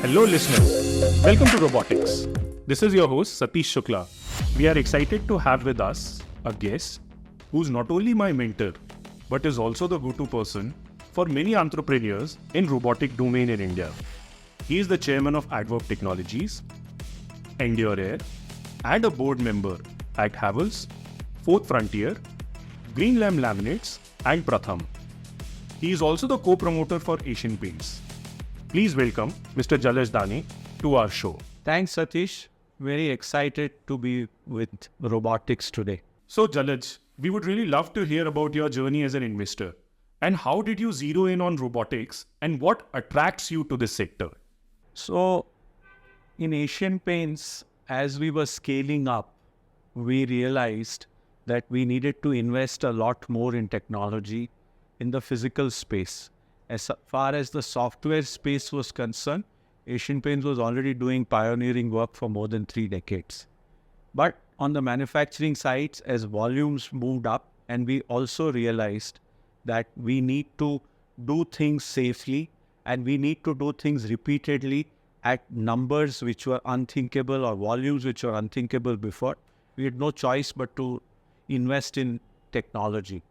Hello listeners, welcome to Robotics. This is your host Satish Shukla. We are excited to have with us a guest who's not only my mentor but is also the go-to person for many entrepreneurs in robotic domain in India. He is the chairman of Addverb Technologies, Endure Air, and a board member at Havels, Fourth Frontier, Green Lamb Laminates, and Pratham. He is also the co-promoter for Asian Paints. Please welcome Mr. Jalaj Dani to our show. Thanks, Satish. Very excited to be with Robotics today. So, Jalaj, we would really love to hear about your journey as an investor. And how did you zero in on robotics and what attracts you to this sector? So, in Asian Paints, as we were scaling up, we realized that we needed to invest a lot more in technology in the physical space. As far as the software space was concerned, Asian Paints was already doing pioneering work for more than 3 decades. But on the manufacturing sides, as volumes moved up, and we also realized that we need to do things safely and we need to do things repeatedly at numbers which were unthinkable or volumes which were unthinkable before. We had no choice but to invest in technology.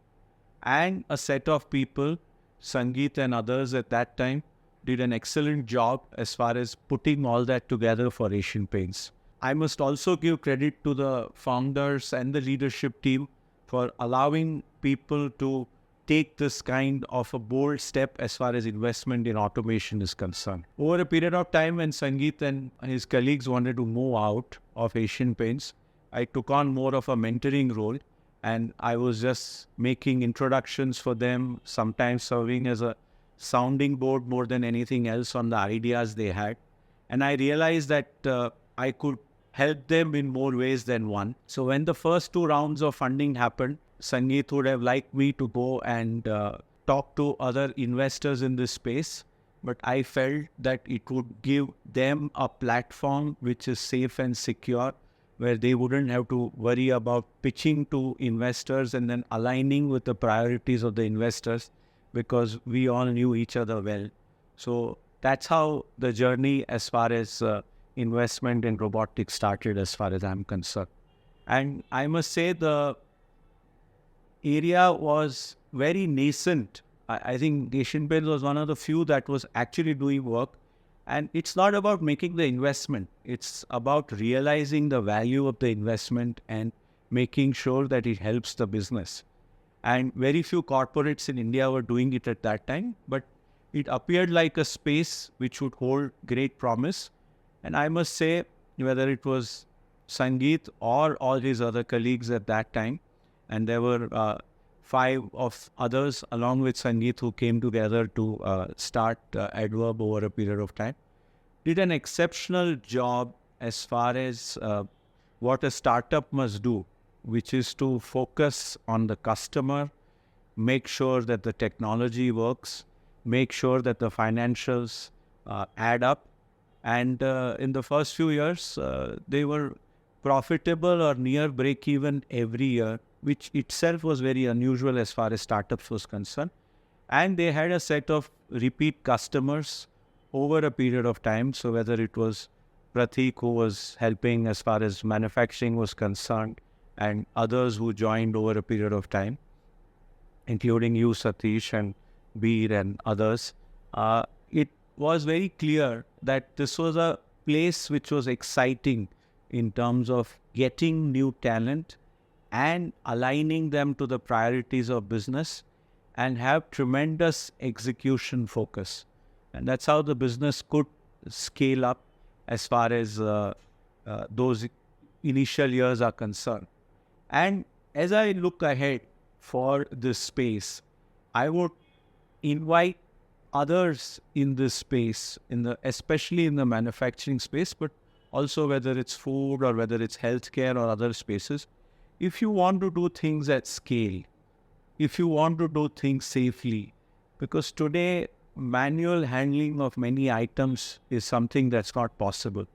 And a set of people, Sangeet and others at that time, did an excellent job as far as putting all that together for Asian Paints. I must also give credit to the founders and the leadership team for allowing people to take this kind of a bold step as far as investment in automation is concerned. Over a period of time when Sangeet and his colleagues wanted to move out of Asian Paints, I took on more of a mentoring role. And I was just making introductions for them, sometimes serving as a sounding board more than anything else on the ideas they had. And I realized that I could help them in more ways than one. So when the first 2 rounds of funding happened, Sangeet would have liked me to go and talk to other investors in this space. But I felt that it would give them a platform which is safe and secure, where they wouldn't have to worry about pitching to investors and then aligning with the priorities of the investors, because we all knew each other well. So that's how the journey as far as investment in robotics started as far as I'm concerned. And I must say the area was very nascent. I think Asian Paints was one of the few that was actually doing work. And it's not about making the investment. It's about realizing the value of the investment and making sure that it helps the business. And very few corporates in India were doing it at that time, but it appeared like a space which would hold great promise. And I must say, whether it was Sangeet or all his other colleagues at that time, and there were 5 of others along with Sangeet who came together to start Addverb over a period of time, did an exceptional job as far as what a startup must do, which is to focus on the customer, make sure that the technology works, make sure that the financials add up. And in the first few years, they were profitable or near break-even every year, which itself was very unusual as far as startups was concerned. And they had a set of repeat customers over a period of time. So whether it was Pratik, who was helping as far as manufacturing was concerned, and others who joined over a period of time, including you, Satish, and Beer and others, it was very clear that this was a place which was exciting in terms of getting new talent and aligning them to the priorities of business and have tremendous execution focus. And that's how the business could scale up as far as those initial years are concerned. And as I look ahead for this space, I would invite others in this space, especially in the manufacturing space, but also whether it's food or whether it's healthcare or other spaces. If you want to do things at scale, if you want to do things safely, because today manual handling of many items is something that's not possible.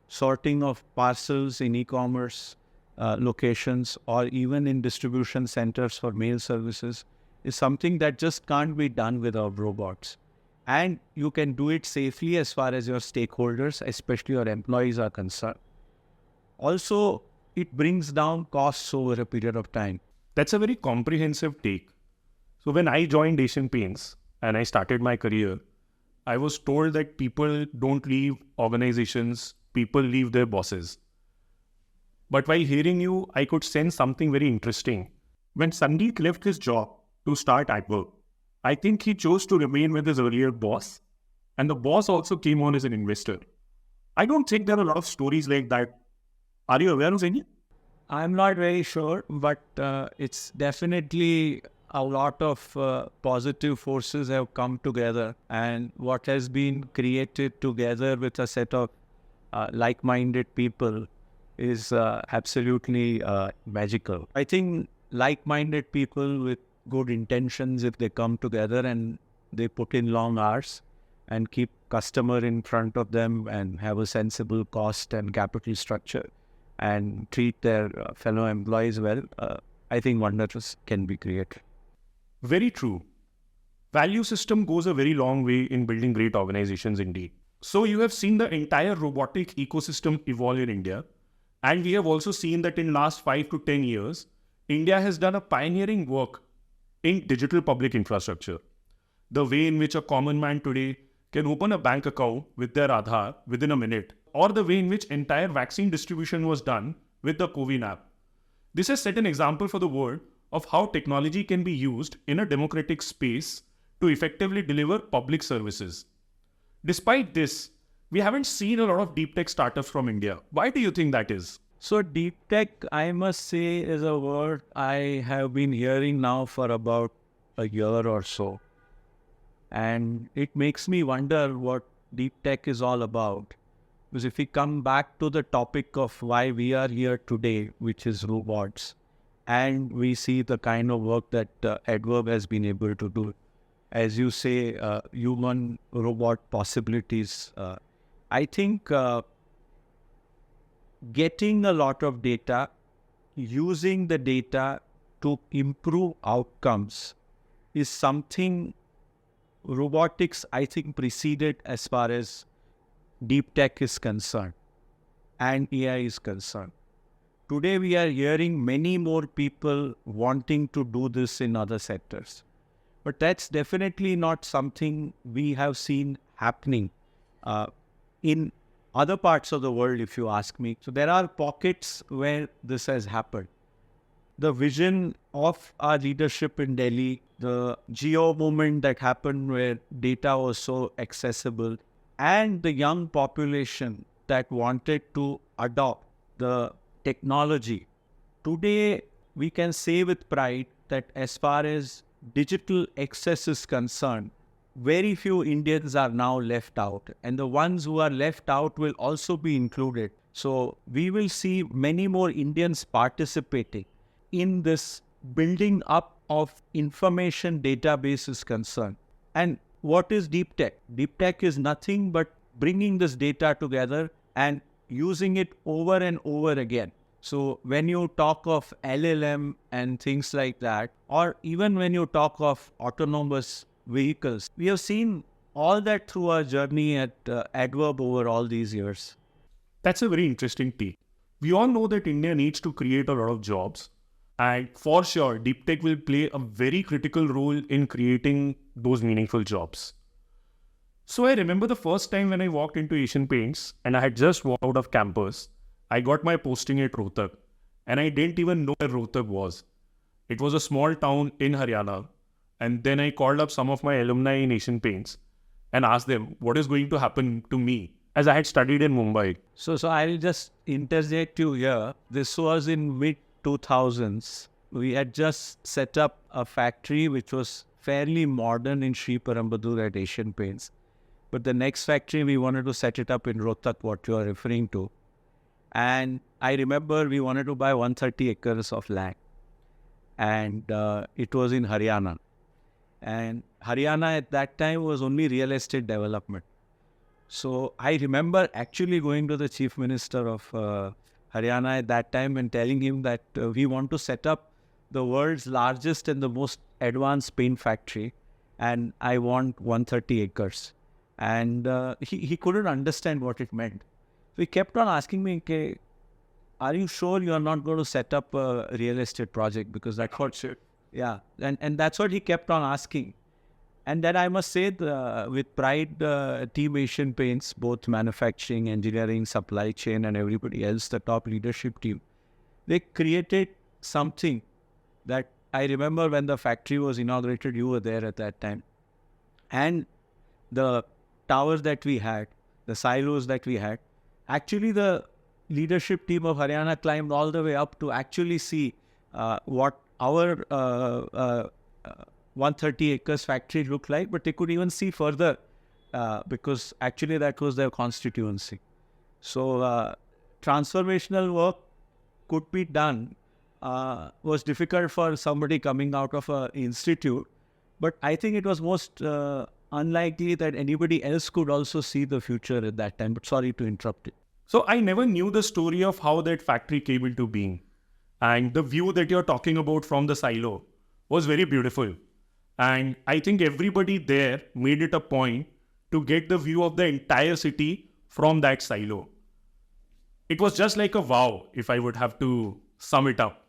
Sorting of parcels in e-commerce locations or even in distribution centers for mail services is something that just can't be done without robots. and you can do it safely as far as your stakeholders, especially your employees, are concerned. Also, it brings down costs over a period of time. That's a very comprehensive take. So when I joined Asian Paints and I started my career, I was told that people don't leave organizations, people leave their bosses. But while hearing you, I could sense something very interesting. When Sandeep left his job to start Addverb, I think he chose to remain with his earlier boss, and the boss also came on as an investor. I don't think there are a lot of stories like that. Are you aware of any? I'm not very sure, but it's definitely a lot of positive forces have come together, and what has been created together with a set of like-minded people is absolutely magical. I think like-minded people with good intentions, if they come together and they put in long hours and keep customer in front of them and have a sensible cost and capital structure and treat their fellow employees well, I think wonders can be created. Very true. Value system goes a very long way in building great organizations indeed. So you have seen the entire robotic ecosystem evolve in India. And we have also seen that in last 5 to 10 years, India has done a pioneering work in digital public infrastructure. The way in which a common man today can open a bank account with their Aadhaar within a minute, or the way in which entire vaccine distribution was done with the COVID app. This has set an example for the world of how technology can be used in a democratic space to effectively deliver public services. Despite this, we haven't seen a lot of deep tech startups from India. Why do you think that is? So deep tech, I must say, is a word I have been hearing now for about a year or so. And it makes me wonder what deep tech is all about. Because if we come back to the topic of why we are here today, which is robots, and we see the kind of work that Addverb has been able to do, as you say, human-robot possibilities, I think getting a lot of data, using the data to improve outcomes is something robotics, I think, preceded as far as deep tech is concerned and AI is concerned. Today, we are hearing many more people wanting to do this in other sectors. But that's definitely not something we have seen happening in other parts of the world, if you ask me. So there are pockets where this has happened. The vision of our leadership in Delhi, the geo movement that happened where data was so accessible, and the young population that wanted to adopt the technology. Today, we can say with pride that as far as digital access is concerned, very few Indians are now left out, and the ones who are left out will also be included. So we will see many more Indians participating in this building up of information database is concerned. And what is deep tech? Deep tech is nothing but bringing this data together and using it over and over again. So when you talk of LLM and things like that, or even when you talk of autonomous vehicles, we have seen all that through our journey at Addverb over all these years. That's a very interesting take. We all know that India needs to create a lot of jobs. And for sure, deep tech will play a very critical role in creating those meaningful jobs. So I remember the first time when I walked into Asian Paints and I had just walked out of campus, I got my posting at Rohtak and I didn't even know where Rohtak was. It was a small town in Haryana. And then I called up some of my alumni in Asian Paints and asked them what is going to happen to me as I had studied in Mumbai. So I'll just interject you here. This was in mid-2000s. We had just set up a factory which was fairly modern in Sri Perumbudur at Asian Paints. But the next factory, we wanted to set it up in Rohtak, what you are referring to. And I remember we wanted to buy 130 acres of land. And it was in Haryana. And Haryana at that time was only real estate development. So I remember actually going to the Chief Minister of Haryana at that time and telling him that we want to set up the world's largest and the most advanced paint factory. and I want 130 acres. And he couldn't understand what it meant. So he kept on asking me, okay, are you sure you're not going to set up a real estate project? Because that's what, yeah. And that's what he kept on asking. And then I must say, with pride, Team Asian Paints, both manufacturing, engineering, supply chain, and everybody else, the top leadership team, they created something that I remember when the factory was inaugurated, you were there at that time. And the towers that we had, the silos that we had, actually the leadership team of Haryana climbed all the way up to actually see what our 130 acres factory looked like, but they could even see further because actually that was their constituency. So transformational work could be done, was difficult for somebody coming out of an institute, but I think it was most unlikely that anybody else could also see the future at that time. But sorry to interrupt it. So I never knew the story of how that factory came into being. And the view that you're talking about from the silo was very beautiful. And I think everybody there made it a point to get the view of the entire city from that silo. It was just like a wow, if I would have to sum it up.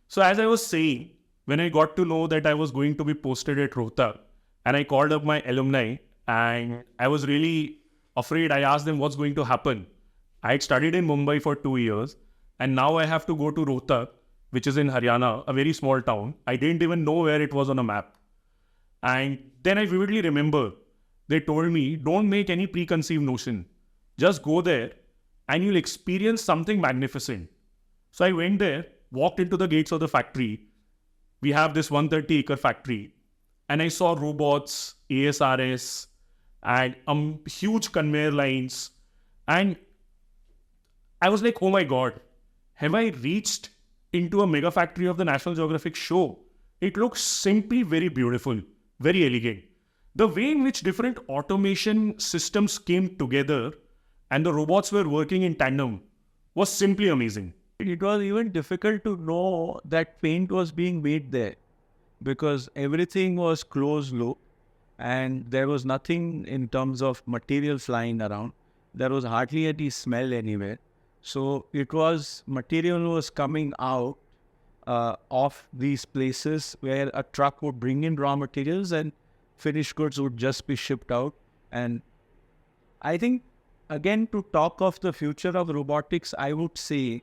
So as I was saying, when I got to know that I was going to be posted at Rohtak, and I called up my alumni, and I was really afraid. I asked them what's going to happen. I had studied in Mumbai for 2 years, and now I have to go to Rohtak, which is in Haryana, a very small town. I didn't even know where it was on a map. And then I vividly remember they told me, don't make any preconceived notion. Just go there and you'll experience something magnificent. So I went there, walked into the gates of the factory. We have this 130-acre factory. And I saw robots, ASRS, and huge conveyor lines. And I was like, oh my God, have I reached into a mega factory of the National Geographic show? It looks simply very beautiful, very elegant. The way in which different automation systems came together and the robots were working in tandem was simply amazing. It was even difficult to know that paint was being made there because everything was closed loop and there was nothing in terms of material flying around. There was hardly any smell anywhere. So it was, material was coming out of these places where a truck would bring in raw materials and finished goods would just be shipped out. And I think, again, to talk of the future of robotics, I would say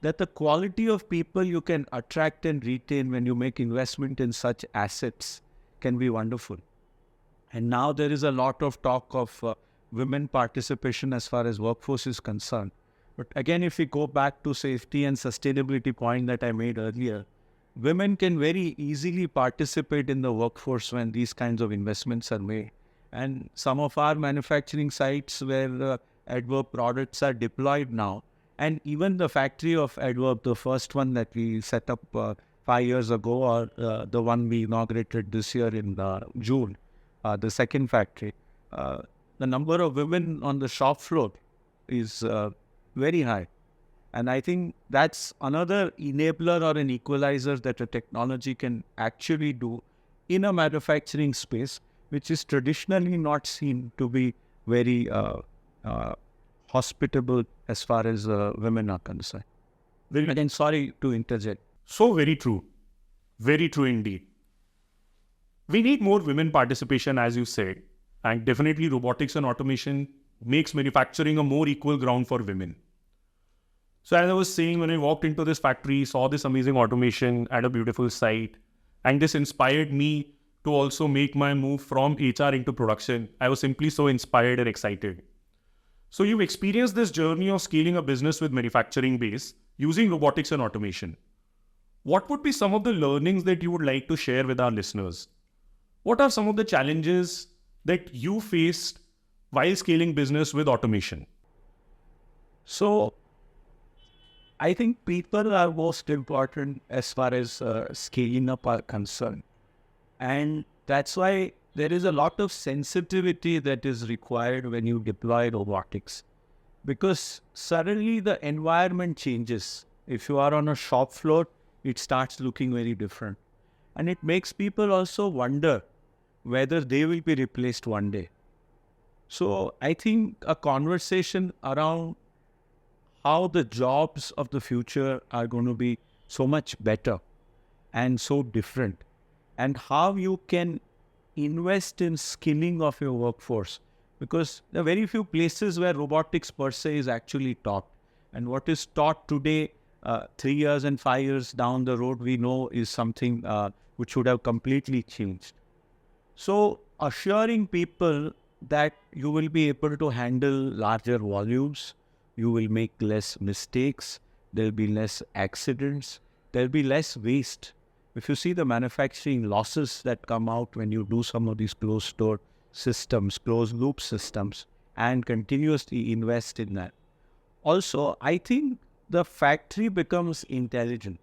that the quality of people you can attract and retain when you make investment in such assets can be wonderful. And now there is a lot of talk of women participation as far as workforce is concerned. But again, if we go back to safety and sustainability point that I made earlier, women can very easily participate in the workforce when these kinds of investments are made. And some of our manufacturing sites where Addverb products are deployed now, and even the factory of Addverb, the first one that we set up 5 years ago, or the one we inaugurated this year in June, the second factory, the number of women on the shop floor is very high. And I think that's another enabler or an equalizer that a technology can actually do in a manufacturing space, which is traditionally not seen to be very hospitable as far as women are concerned. Again, sorry to interject. So very true. Very true indeed. We need more women participation, as you said. And definitely robotics and automation makes manufacturing a more equal ground for women. So as I was saying, when I walked into this factory, saw this amazing automation at a beautiful site, and this inspired me to also make my move from HR into production. I was simply so inspired and excited. So you've experienced this journey of scaling a business with manufacturing base using robotics and automation. What would be some of the learnings that you would like to share with our listeners? What are some of the challenges that you faced while scaling business with automation? So I think people are most important as far as scaling up are concerned. And that's why there is a lot of sensitivity that is required when you deploy robotics. Because suddenly the environment changes. If you are on a shop floor, it starts looking very different. And it makes people also wonder whether they will be replaced one day. So I think a conversation around how the jobs of the future are going to be so much better and so different, and how you can invest in skilling of your workforce, because there are very few places where robotics per se is actually taught, and what is taught today, 3 years and 5 years down the road, we know is something which would have completely changed. So assuring people that you will be able to handle larger volumes, you will make less mistakes, there will be less accidents, there will be less waste. If you see the manufacturing losses that come out when you do some of these closed store systems, closed loop systems, and continuously invest in that. Also, I think the factory becomes intelligent.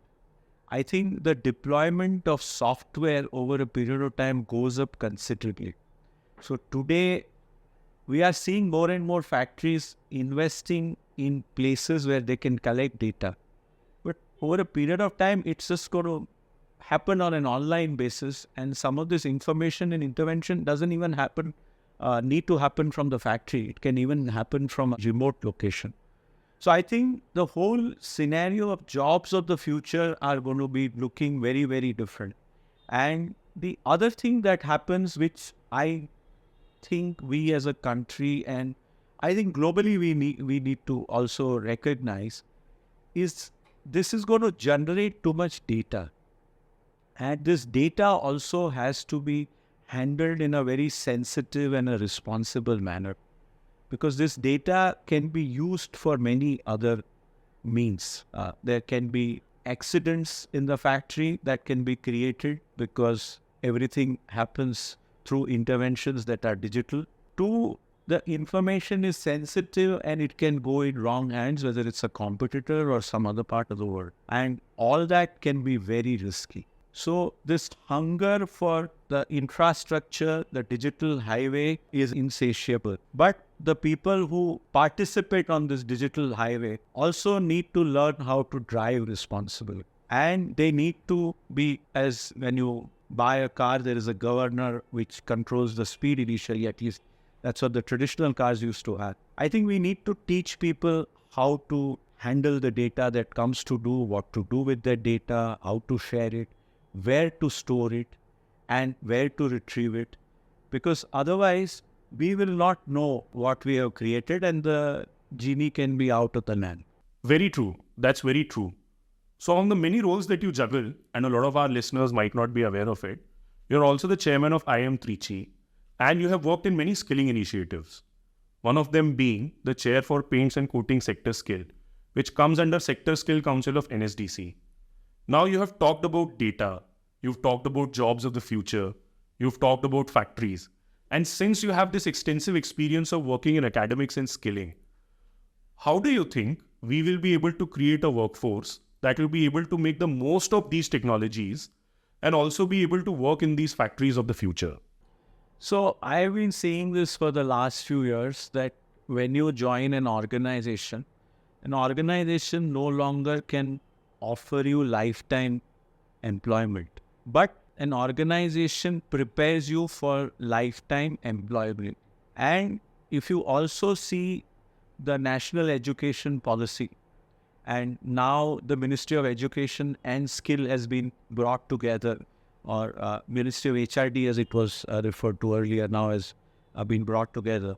I think the deployment of software over a period of time goes up considerably. So today, we are seeing more and more factories investing in places where they can collect data. But over a period of time, it's just going to happen on an online basis, and some of this information and intervention doesn't even need to happen from the factory. It can even happen from a remote location. So I think the whole scenario of jobs of the future are going to be looking very, very different. And the other thing that happens, which I think we as a country, and I think globally we need to also recognize, is this is going to generate too much data. And this data also has to be handled in a very sensitive and a responsible manner, because this data can be used for many other means. There can be accidents in the factory that can be created because everything happens through interventions that are digital. Two, the information is sensitive and it can go in wrong hands, whether it's a competitor or some other part of the world. And all that can be very risky. So this hunger for the infrastructure, the digital highway, is insatiable. But the people who participate on this digital highway also need to learn how to drive responsibly. And they need to be, as when you buy a car, there is a governor which controls the speed initially, at least that's what the traditional cars used to have. I think we need to teach people how to handle the data that comes to do, what to do with that data, how to share it, where to store it, and where to retrieve it. Because otherwise, we will not know what we have created and the genie can be out of the lamp. Very true. That's very true. So on the many roles that you juggle, and a lot of our listeners might not be aware of it, you're also the chairman of IIM Trichy, and you have worked in many skilling initiatives. One of them being the chair for Paints and Coating Sector Skill, which comes under Sector Skill Council of NSDC. Now you have talked about data, you've talked about jobs of the future, you've talked about factories. And since you have this extensive experience of working in academics and skilling, how do you think we will be able to create a workforce that will be able to make the most of these technologies and also be able to work in these factories of the future? So I've been seeing this for the last few years, that when you join an organization no longer can offer you lifetime employment, but an organization prepares you for lifetime employment. And if you also see the national education policy, and now the Ministry of Education and Skill has been brought together, or Ministry of HRD as it was referred to earlier, now has been brought together.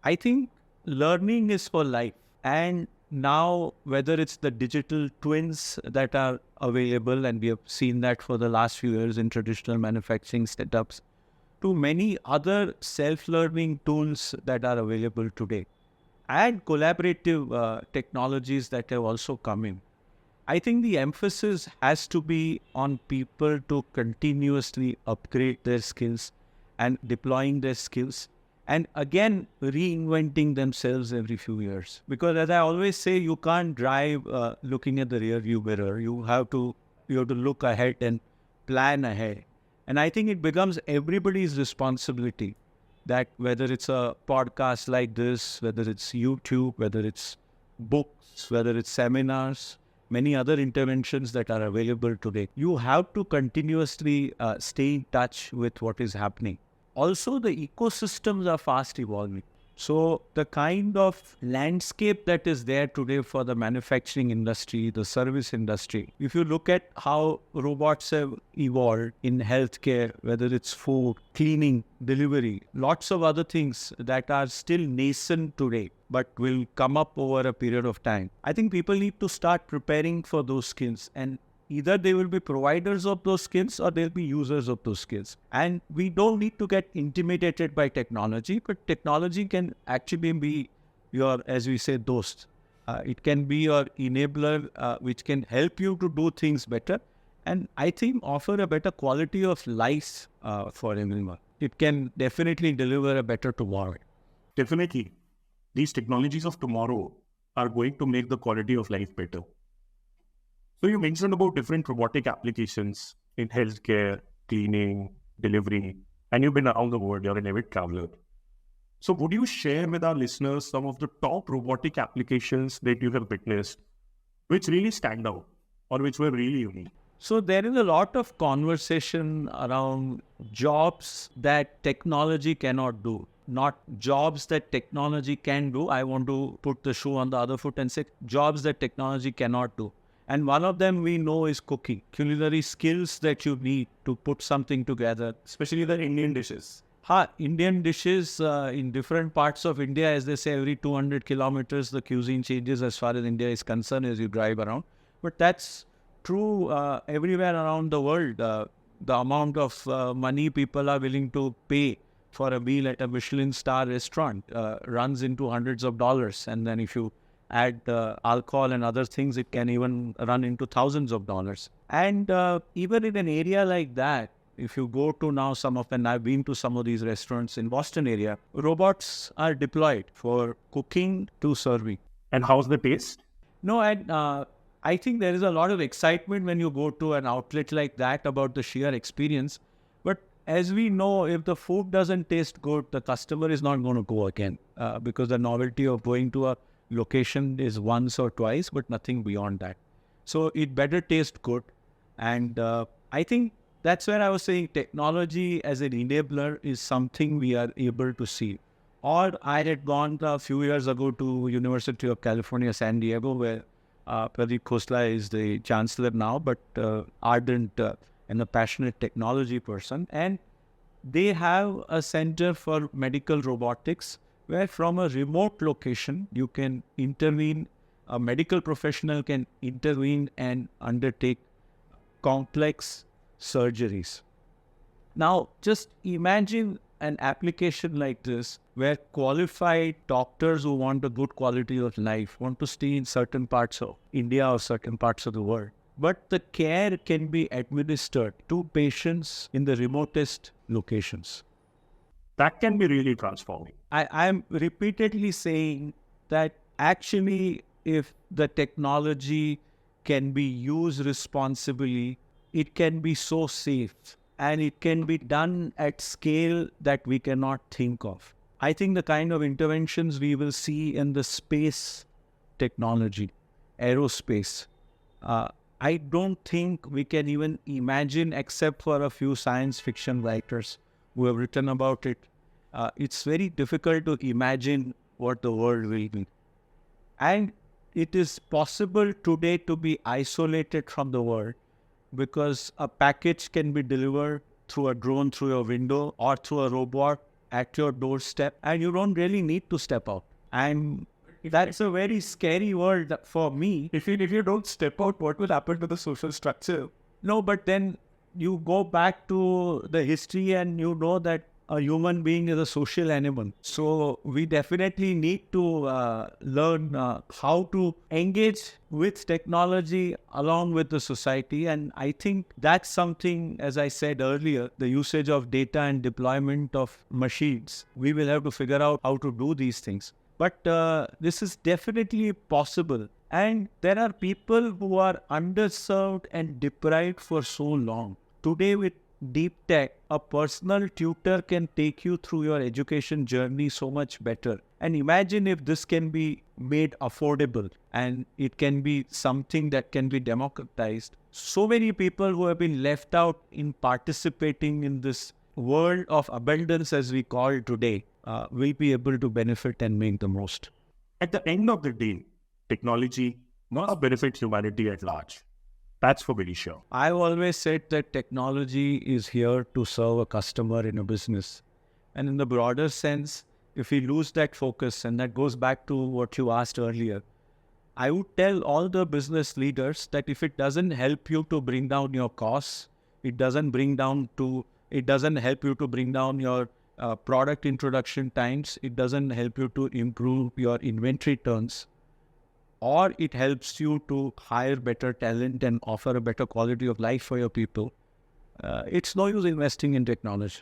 I think learning is for life. And now, whether it's the digital twins that are available, and we have seen that for the last few years in traditional manufacturing setups, to many other self-learning tools that are available today, and collaborative technologies that have also come in. I think the emphasis has to be on people to continuously upgrade their skills and deploying their skills, and again reinventing themselves every few years. Because as I always say, you can't drive looking at the rear view mirror. You have to look ahead and plan ahead. And I think it becomes everybody's responsibility, that whether it's a podcast like this, whether it's YouTube, whether it's books, whether it's seminars, many other interventions that are available today. You have to continuously stay in touch with what is happening. Also, the ecosystems are fast evolving. So the kind of landscape that is there today for the manufacturing industry, the service industry, if you look at how robots have evolved in healthcare, whether it's food, cleaning, delivery, lots of other things that are still nascent today, but will come up over a period of time. I think people need to start preparing for those skills, and either they will be providers of those skills or they'll be users of those skills. And we don't need to get intimidated by technology, but technology can actually be your, as we say, dost. It can be your enabler, which can help you to do things better. And I think offer a better quality of life for everyone. It can definitely deliver a better tomorrow. Definitely. These technologies of tomorrow are going to make the quality of life better. So you mentioned about different robotic applications in healthcare, cleaning, delivery, and you've been around the world, you're an avid traveler. So would you share with our listeners some of the top robotic applications that you have witnessed, which really stand out or which were really unique? So there is a lot of conversation around jobs that technology cannot do, not jobs that technology can do. I want to put the shoe on the other foot and say jobs that technology cannot do. And one of them we know is cooking, culinary skills that you need to put something together. Especially the Indian dishes. Indian dishes in different parts of India, as they say, every 200 kilometers, the cuisine changes as far as India is concerned as you drive around. But that's true everywhere around the world. The amount of money people are willing to pay for a meal at a Michelin-starred restaurant runs into hundreds of dollars. And then if you add alcohol and other things, it can even run into thousands of dollars. And even in an area like that, if you go to now and I've been to some of these restaurants in Boston area, robots are deployed for cooking to serving. And how's the taste? No, and I think there is a lot of excitement when you go to an outlet like that about the sheer experience. But as we know, if the food doesn't taste good, the customer is not going to go again because the novelty of going to a location is once or twice, but nothing beyond that. So it better taste good. And I think that's where I was saying technology as an enabler is something we are able to see. Or I had gone a few years ago to University of California, San Diego, where Pradeep Khosla is the chancellor now, but ardent and a passionate technology person. And they have a center for medical robotics, where from a remote location, you can intervene, a medical professional can intervene and undertake complex surgeries. Now, just imagine an application like this, where qualified doctors who want a good quality of life want to stay in certain parts of India or certain parts of the world. But the care can be administered to patients in the remotest locations. That can be really transforming. I'm repeatedly saying that actually, if the technology can be used responsibly, it can be so safe and it can be done at scale that we cannot think of. I think the kind of interventions we will see in the space technology, aerospace, I don't think we can even imagine, except for a few science fiction writers who have written about it. It's very difficult to imagine what the world will be. And it is possible today to be isolated from the world because a package can be delivered through a drone through your window or through a robot at your doorstep, and you don't really need to step out. And that's a very scary world for me. If you don't step out, what will happen to the social structure? No, but then you go back to the history and you know that a human being is a social animal. So we definitely need to learn how to engage with technology along with the society. And I think that's something, as I said earlier, the usage of data and deployment of machines. We will have to figure out how to do these things. But this is definitely possible. And there are people who are underserved and deprived for so long. Today, with deep tech, a personal tutor can take you through your education journey so much better. And imagine if this can be made affordable and it can be something that can be democratized. So many people who have been left out in participating in this world of abundance, as we call it today, will be able to benefit and make the most. At the end of the day, technology must benefit humanity at large. That's for very sure. I've always said that technology is here to serve a customer in a business. And in the broader sense, if we lose that focus, and that goes back to what you asked earlier, I would tell all the business leaders that if it doesn't help you to bring down your costs, it doesn't help you to bring down your product introduction times, it doesn't help you to improve your inventory turns, or it helps you to hire better talent and offer a better quality of life for your people, it's no use investing in technology.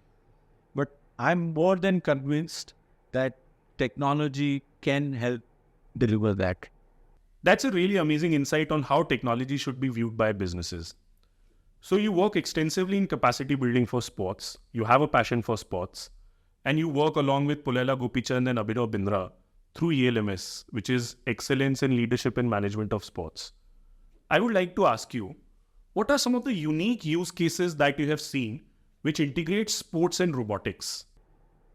But I'm more than convinced that technology can help deliver that. That's a really amazing insight on how technology should be viewed by businesses. So you work extensively in capacity building for sports, you have a passion for sports, and you work along with Pullela Gopichand and Abhinav Bindra through ELMS, which is Excellence in Leadership and Management of Sports. I would like to ask you, what are some of the unique use cases that you have seen which integrate sports and robotics?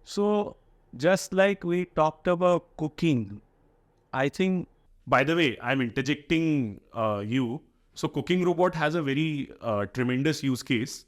So just like we talked about cooking, I think... By the way, I'm interjecting you. So cooking robot has a very tremendous use case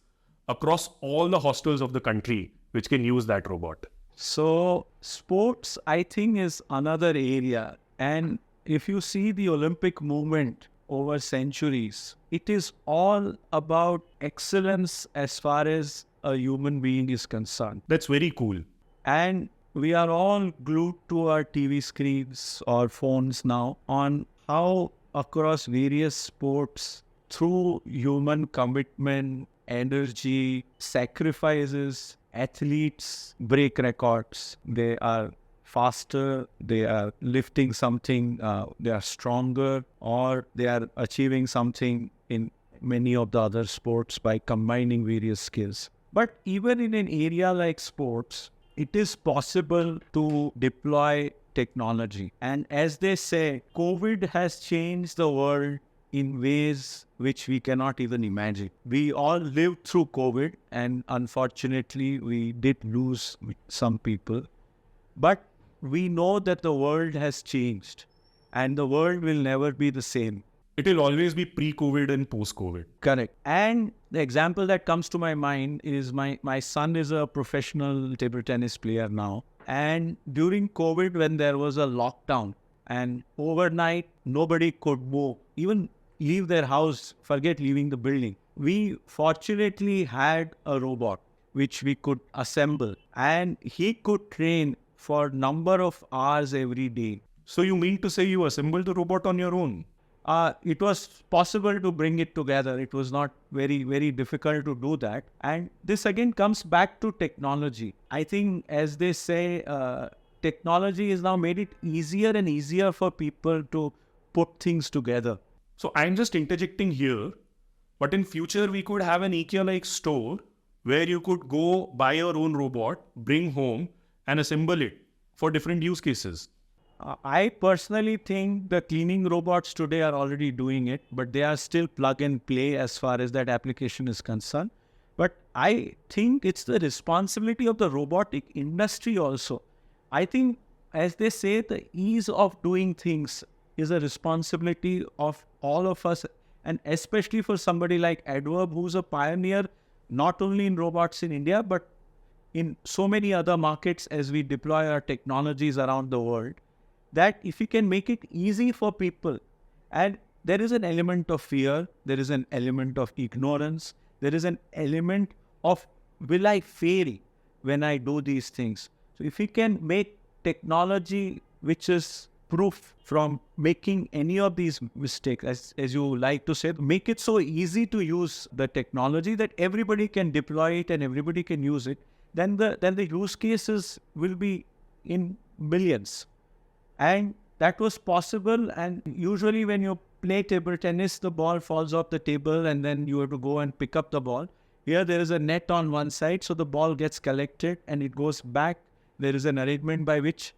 across all the hostels of the country which can use that robot. So sports, I think, is another area. And if you see the Olympic movement over centuries, it is all about excellence as far as a human being is concerned. That's very cool. And we are all glued to our TV screens or phones now on how across various sports, through human commitment, energy, sacrifices, athletes break records. They are faster, they are lifting something, they are stronger, or they are achieving something in many of the other sports by combining various skills. But even in an area like sports, it is possible to deploy technology. And as they say, COVID has changed the world in ways which we cannot even imagine. We all lived through COVID, and unfortunately, we did lose some people. But we know that the world has changed, and the world will never be the same. It will always be pre-COVID and post-COVID. Correct. And the example that comes to my mind is my son is a professional table tennis player now. And during COVID, when there was a lockdown and overnight nobody could move, even leave their house, forget leaving the building, we fortunately had a robot which we could assemble, and he could train for number of hours every day. So you mean to say you assembled the robot on your own? It was possible to bring it together. It was not very, very difficult to do that. And this again comes back to technology. I think, as they say, technology has now made it easier and easier for people to put things together. So I'm just interjecting here, but in future we could have an IKEA-like store where you could go buy your own robot, bring home and assemble it for different use cases. I personally think the cleaning robots today are already doing it, but they are still plug and play as far as that application is concerned. But I think it's the responsibility of the robotic industry also. I think, as they say, the ease of doing things is a responsibility of all of us, and especially for somebody like Addverb, who's a pioneer not only in robots in India, but in so many other markets as we deploy our technologies around the world, that if you can make it easy for people, and there is an element of fear, there is an element of ignorance, there is an element of, will I fail when I do these things? So if we can make technology which is proof from making any of these mistakes, as you like to say, make it so easy to use the technology that everybody can deploy it and everybody can use it, then the use cases will be in millions. And that was possible. And usually when you play table tennis, the ball falls off the table and then you have to go and pick up the ball. Here there is a net on one side, so the ball gets collected and it goes back. There is an arrangement by which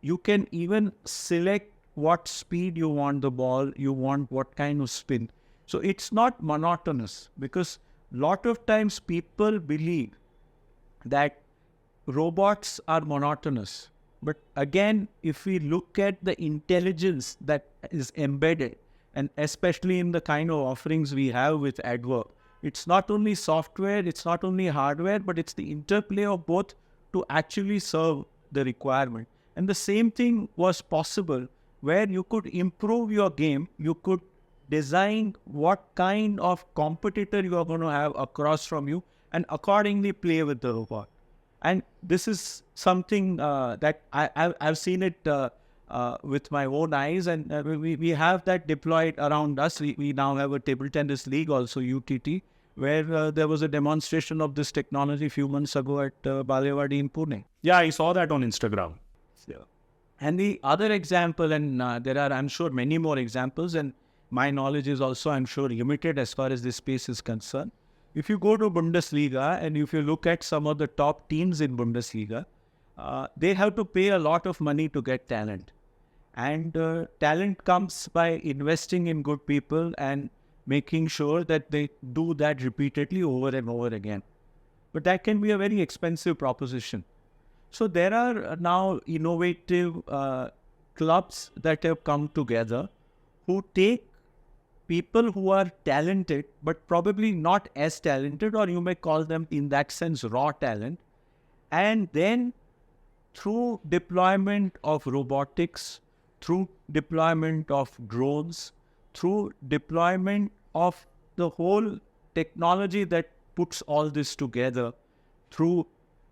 you can even select what speed you want the ball, you want what kind of spin. So it's not monotonous, because lot of times people believe that robots are monotonous. But again, if we look at the intelligence that is embedded, and especially in the kind of offerings we have with Addverb, it's not only software, it's not only hardware, but it's the interplay of both to actually serve the requirement. And the same thing was possible where you could improve your game, you could design what kind of competitor you are going to have across from you and accordingly play with the robot. And this is something that I've seen it with my own eyes, and we have that deployed around us. We now have a table tennis league also, UTT, where there was a demonstration of this technology a few months ago at Balewadi in Pune. Yeah, I saw that on Instagram. Yeah. And the other example, and there are, I'm sure, many more examples, and my knowledge is also, I'm sure, limited as far as this space is concerned. If you go to Bundesliga and if you look at some of the top teams in Bundesliga, they have to pay a lot of money to get talent. And talent comes by investing in good people and making sure that they do that repeatedly over and over again. But that can be a very expensive proposition. So there are now innovative clubs that have come together who take people who are talented, but probably not as talented, or you may call them in that sense raw talent. And then through deployment of robotics, through deployment of drones, through deployment of the whole technology that puts all this together through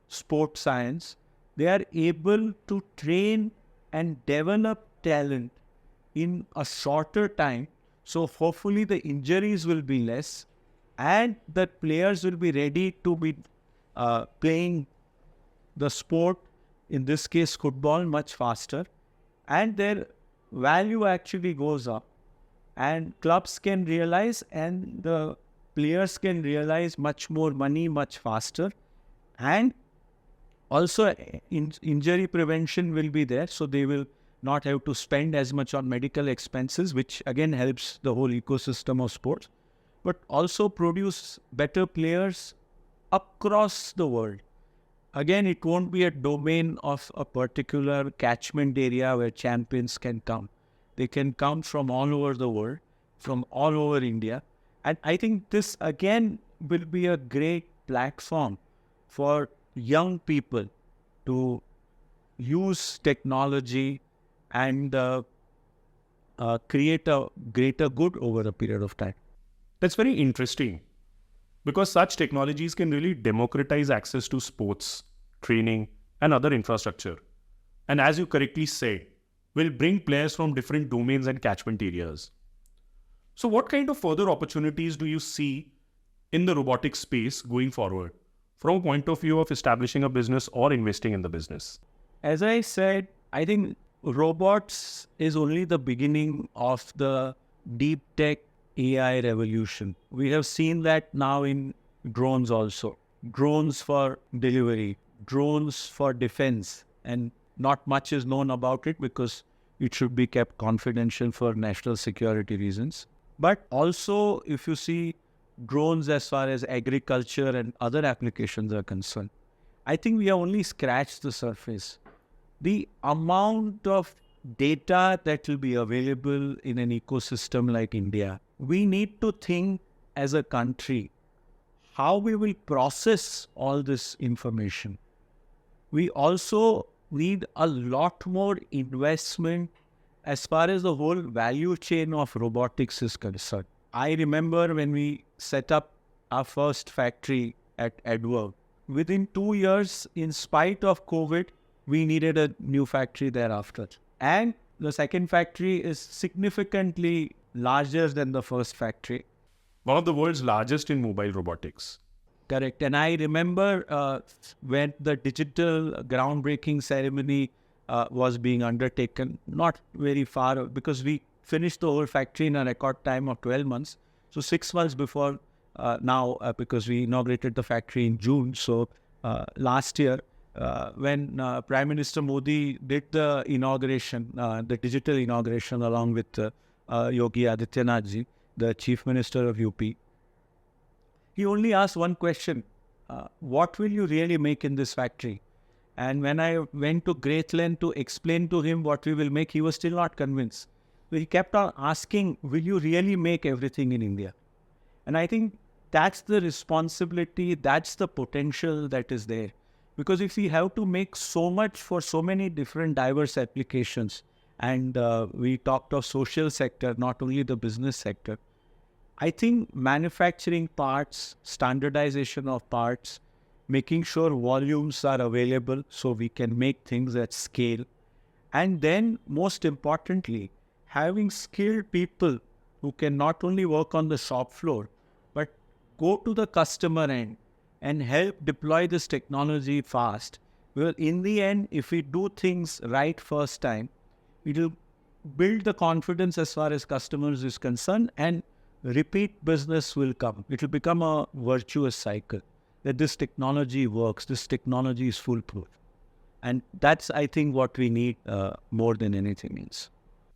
sport science, they are able to train and develop talent in a shorter time. So hopefully the injuries will be less and the players will be ready to be playing the sport, in this case football, much faster, and their value actually goes up, and clubs can realize and the players can realize much more money much faster, and also injury prevention will be there, so they will not have to spend as much on medical expenses, which again helps the whole ecosystem of sports, but also produce better players across the world. Again, it won't be a domain of a particular catchment area where champions can come. They can come from all over the world, from all over India. And I think this again will be a great platform for young people to use technology and create a greater good over a period of time. That's very interesting, because such technologies can really democratize access to sports, training, and other infrastructure. And as you correctly said, will bring players from different domains and catchment areas. So what kind of further opportunities do you see in the robotics space going forward, from a point of view of establishing a business or investing in the business? As I said, I think robots is only the beginning of the deep tech AI revolution. We have seen that now in drones also. Drones for delivery, drones for defense, and not much is known about it because it should be kept confidential for national security reasons. But also, if you see drones as far as agriculture and other applications are concerned, I think we have only scratched the surface. The amount of data that will be available in an ecosystem like India, we need to think as a country how we will process all this information. We also need a lot more investment as far as the whole value chain of robotics is concerned. I remember when we set up our first factory at Addverb, within 2 years, in spite of COVID, we needed a new factory thereafter. And the second factory is significantly larger than the first factory. One of the world's largest in mobile robotics. Correct. And I remember when the digital groundbreaking ceremony was being undertaken, not very far, because we finished the whole factory in a record time of 12 months. So 6 months before now because we inaugurated the factory in June. So last year, when Prime Minister Modi did the inauguration, the digital inauguration along with Yogi Adityanath ji, the Chief Minister of UP, he only asked one question, what will you really make in this factory? And when I went to great length to explain to him what we will make, he was still not convinced. So he kept on asking, will you really make everything in India? And I think that's the responsibility, that's the potential that is there. Because if we have to make so much for so many different diverse applications, and we talked of social sector, not only the business sector, I think manufacturing parts, standardization of parts, making sure volumes are available so we can make things at scale. And then most importantly, having skilled people who can not only work on the shop floor, but go to the customer end and help deploy this technology fast. Well, in the end, if we do things right first time, it will build the confidence as far as customers is concerned, and repeat business will come. It will become a virtuous cycle that this technology works, this technology is foolproof. And that's, I think, what we need more than anything else.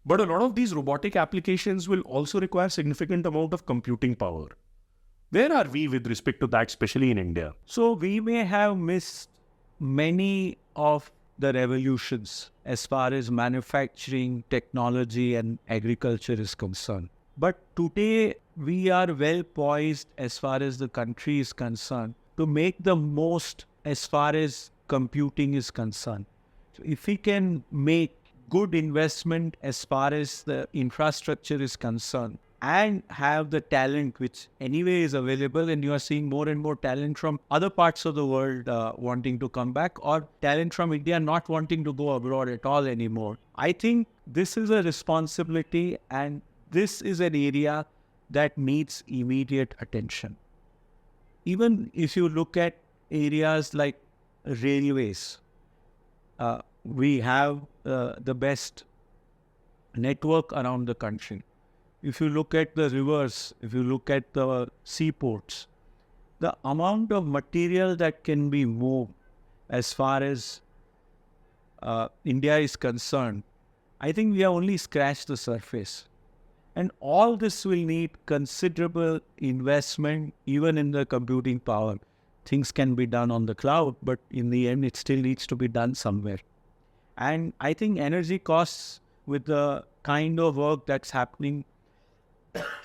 But a lot of these robotic applications will also require significant amount of computing power. Where are we with respect to that, especially in India? So we may have missed many of the revolutions as far as manufacturing, technology, and agriculture is concerned. But today, we are well poised as far as the country is concerned to make the most as far as computing is concerned. So if we can make good investment as far as the infrastructure is concerned and have the talent which anyway is available, and you are seeing more and more talent from other parts of the world wanting to come back, or talent from India not wanting to go abroad at all anymore. I think this is a responsibility, and this is an area that needs immediate attention. Even if you look at areas like railways, we have the best network around the country. If you look at the rivers, if you look at the seaports, the amount of material that can be moved as far as India is concerned, I think we have only scratched the surface. And all this will need considerable investment, even in the computing power. Things can be done on the cloud, but in the end, it still needs to be done somewhere. And I think energy costs, with the kind of work that's happening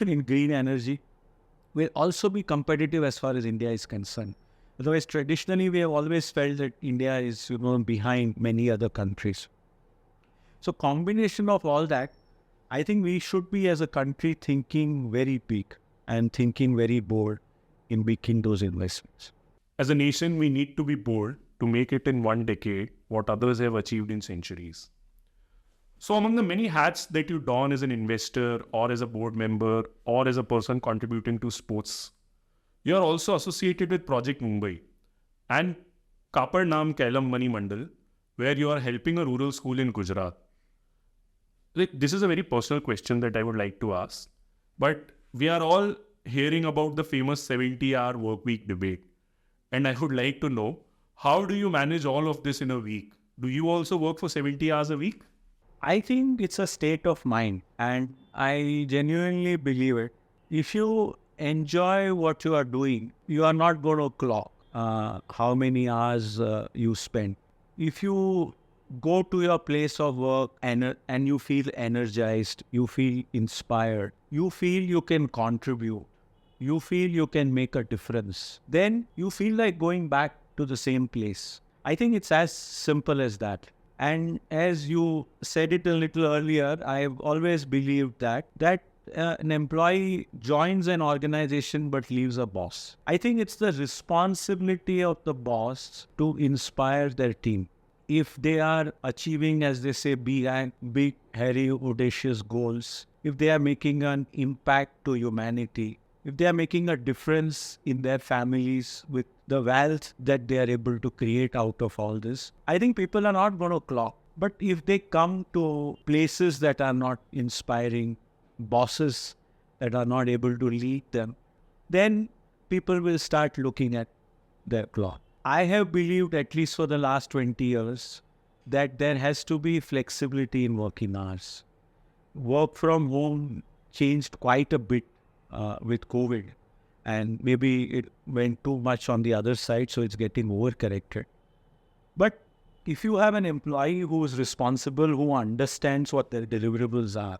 in green energy, will also be competitive as far as India is concerned. Otherwise, traditionally, we have always felt that India is behind many other countries. So combination of all that, I think we should be as a country thinking very big and thinking very bold in making those investments. As a nation, we need to be bold to make it in one decade what others have achieved in centuries. So among the many hats that you don as an investor or as a board member or as a person contributing to sports, you are also associated with Project Mumbai and Kapar Naam Kailam Mani Mandal, where you are helping a rural school in Gujarat. This is a very personal question that I would like to ask, but we are all hearing about the famous 70-hour work week debate. And I would like to know, how do you manage all of this in a week? Do you also work for 70 hours a week? I think it's a state of mind, and I genuinely believe it. If you enjoy what you are doing, you are not going to clock how many hours you spend. If you go to your place of work and you feel energized, you feel inspired, you feel you can contribute, you feel you can make a difference, then you feel like going back to the same place. I think it's as simple as that. And as you said it a little earlier, I've always believed that an employee joins an organization but leaves a boss. I think it's the responsibility of the boss to inspire their team. If they are achieving, as they say, big, hairy, audacious goals, if they are making an impact to humanity, if they are making a difference in their families with the wealth that they are able to create out of all this, I think people are not going to clock. But if they come to places that are not inspiring, bosses that are not able to lead them, then people will start looking at their clock. I have believed, at least for the last 20 years, that there has to be flexibility in working hours. Work from home changed quite a bit with COVID, and maybe it went too much on the other side, so it's getting overcorrected. But if you have an employee who is responsible, who understands what their deliverables are,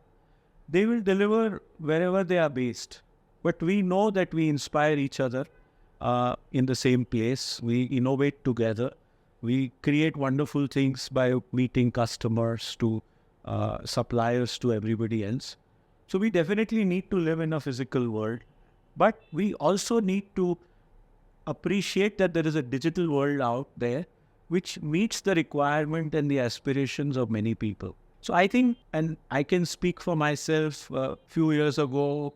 they will deliver wherever they are based. But we know that we inspire each other in the same place. We innovate together. We create wonderful things by meeting customers to suppliers to everybody else. So we definitely need to live in a physical world. But we also need to appreciate that there is a digital world out there which meets the requirement and the aspirations of many people. So I think, and I can speak for myself, a few years ago,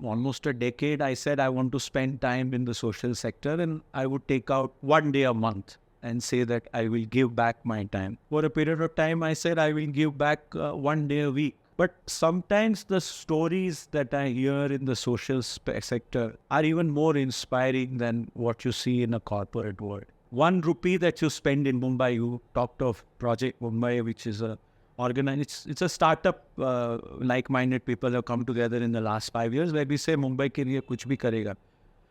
almost a decade, I said I want to spend time in the social sector, and I would take out 1 day a month and say that I will give back my time. For a period of time, I said I will give back 1 day a week. But sometimes the stories that I hear in the social sector are even more inspiring than what you see in a corporate world. 1 rupee that you spend in Mumbai, you talked of Project Mumbai, which is a organized, it's a startup, like-minded people have come together in the last 5 years where we say Mumbai ke liye kuch bhi karega.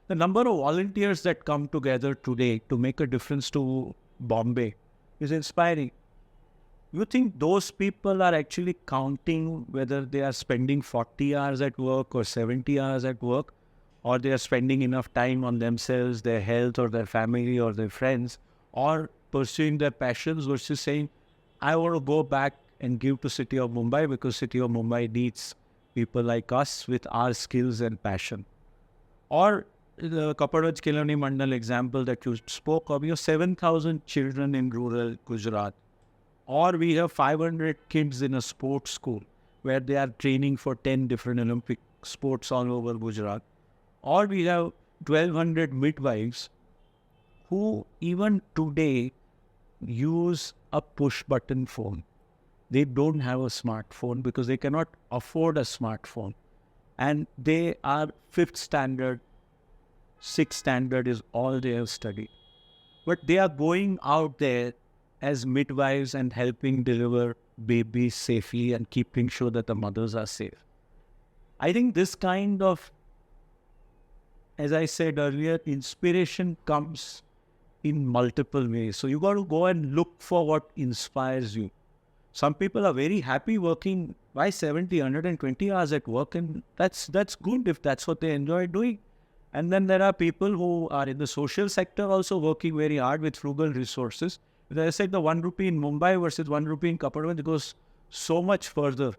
The number of volunteers that come together today to make a difference to Bombay is inspiring. You think those people are actually counting whether they are spending 40 hours at work or 70 hours at work, or they are spending enough time on themselves, their health or their family or their friends, or pursuing their passions versus saying, I want to go back and give to City of Mumbai because City of Mumbai needs people like us with our skills and passion. Or the Kaparaj Kilani Mandal example that you spoke of, you have 7,000 children in rural Gujarat. Or we have 500 kids in a sports school where they are training for 10 different Olympic sports all over Gujarat. Or we have 1,200 midwives who even today use a push-button phone. They don't have a smartphone because they cannot afford a smartphone. And they are 5th standard, 6th standard is all they have studied. But they are going out there as midwives and helping deliver babies safely and keeping sure that the mothers are safe. I think this kind of, as I said earlier, inspiration comes in multiple ways. So you got to go and look for what inspires you. Some people are very happy working by 70, 120 hours at work, and that's good if that's what they enjoy doing. And then there are people who are in the social sector also working very hard with frugal resources. As I said, the 1 rupee in Mumbai versus 1 rupee in Kaparwan goes so much further.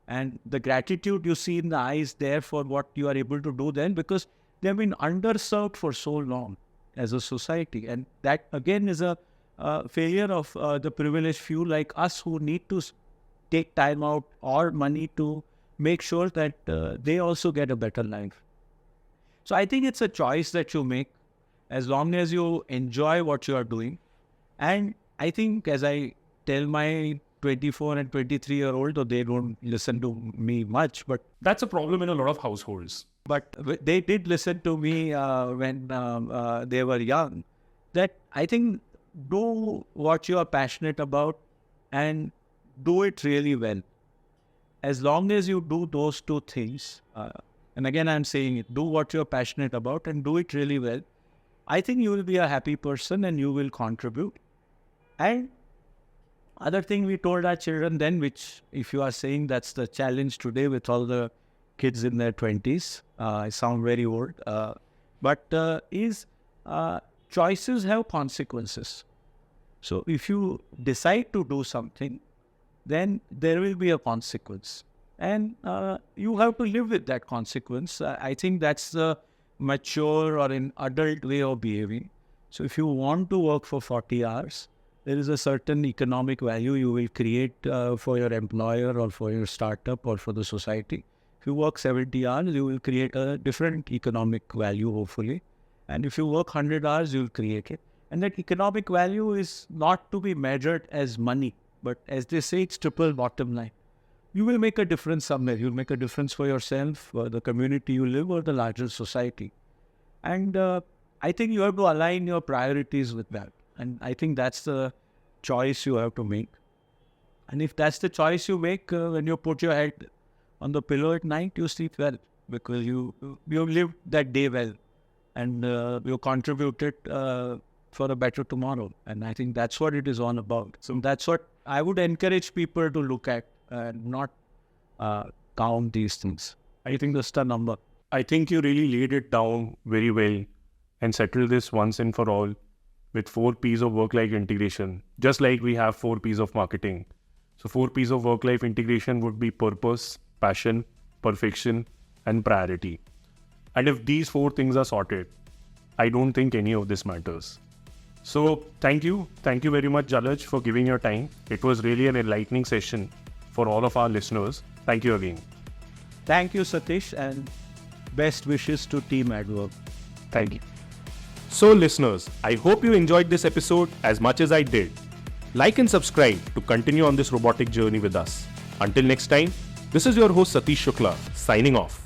And the gratitude you see in the eyes there for what you are able to do then, because they have been underserved for so long as a society. And that again is a failure of the privileged few like us who need to take time out or money to make sure that they also get a better life. So I think it's a choice that you make as long as you enjoy what you are doing. And I think, as I tell my 24 and 23-year-old, though they don't listen to me much, but That's a problem in a lot of households. but they did listen to me when they were young, that I think do what you are passionate about and do it really well. As long as you do those two things, and again I'm saying it, do what you're passionate about and do it really well, I think you will be a happy person and you will contribute. And other thing we told our children then, which if you are saying that's the challenge today with all the kids in their 20s, I sound very old, but choices have consequences. So if you decide to do something, then there will be a consequence. And you have to live with that consequence. I think that's the mature or an adult way of behaving. So if you want to work for 40 hours, there is a certain economic value you will create for your employer or for your startup or for the society. If you work 70 hours, you will create a different economic value, hopefully. And if you work 100 hours, you will create it. And that economic value is not to be measured as money, but as they say, it's triple bottom line. You will make a difference somewhere. You'll make a difference for yourself, for the community you live, or the larger society. And I think you have to align your priorities with that. And I think that's the choice you have to make. And if that's the choice you make, when you put your head on the pillow at night, you sleep well because you lived that day well, and you contributed for a better tomorrow. And I think that's what it is all about. So that's what I would encourage people to look at and not count these things. I think that's the number. I think you really laid it down very well and settled this once and for all with 4 P's of work-life integration, just like we have 4 P's of marketing. So 4 P's of work-life integration would be purpose, passion, perfection, and priority. And if these 4 things are sorted, I don't think any of this matters. So thank you very much, Jalaj, for giving your time. It was really an enlightening session for all of our listeners. Thank you again. Thank you, Satish, and best wishes to Team Addverb. Thank you. So listeners, I hope you enjoyed this episode as much as I did. Like and subscribe to continue on this robotic journey with us. Until next time, this is your host Satish Shukla signing off.